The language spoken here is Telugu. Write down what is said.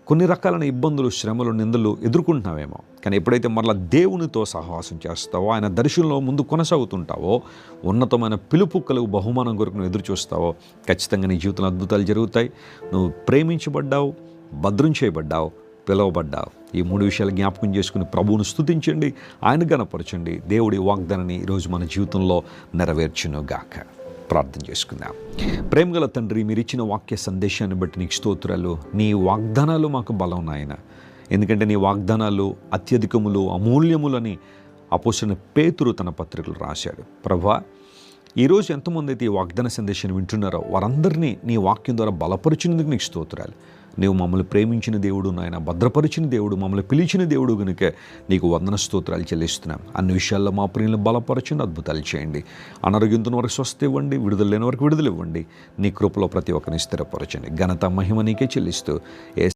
కొన్ని రకాలైన ఇబ్బందులు, శ్రమలు, నిందలు ఎదుర్కొంటున్నావేమో. కానీ ఎప్పుడైతే మరలా దేవునితో సహవాసం చేస్తావో, ఆయన దర్శనంలో ముందు కొనసాగుతుంటావో, ఉన్నతమైన పిలుపు కలుగు బహుమానం కొరకు నువ్వు ఎదురు చూస్తావో, ఖచ్చితంగా నీ జీవితంలో అద్భుతాలు జరుగుతాయి. నువ్వు ప్రేమించబడ్డావు, భద్రం చేయబడ్డావు, పిలువబడ్డావు. ఈ 3 విషయాలు జ్ఞాపకం చేసుకుని ప్రభువును స్తుతించండి, ఆయన గణపరచండి. దేవుడి వాగ్దానాన్ని ఈరోజు మన జీవితంలో నెరవేర్చునుగాక. ప్రార్థన చేసుకుందాం. ప్రేమగల తండ్రి, మీరు ఇచ్చిన వాక్య సందేశాన్ని బట్టి నీకు స్తోత్రాలు. నీ వాగ్దానాలు మాకు బలం నాయన. ఎందుకంటే నీ వాగ్దానాలు అత్యధికములు, అమూల్యములని అపోస్తలుడైన పేతురు తన పత్రికలు రాశాడు. ప్రభువా, ఈరోజు ఎంతమంది అయితే ఈ వాగ్దాన సందేశాన్ని వింటున్నారో వారందరినీ నీ వాక్యం ద్వారా బలపరిచినందుకు నీకు స్తోత్రాలు. నీవు మమ్మల్ని ప్రేమించిన దేవుడు నాయన, భద్రపరిచిన దేవుడు, మమ్మల్ని పిలిచిన దేవుడు కనుక నీకు వందన స్తోత్రాలు చెల్లిస్తున్నాం. అన్ని విషయాల్లో మా ప్రియులను బలపరచండి, అద్భుతాలు చేయండి. అనారోగ్యంతో వరకు స్వస్థ ఇవ్వండి, విడుదల లేని వరకు విడుదల ఇవ్వండి. నీ కృపలో ప్రతి ఒక్కరిని స్థిరపరచండి. ఘనత మహిమ నీకే చెల్లిస్తూ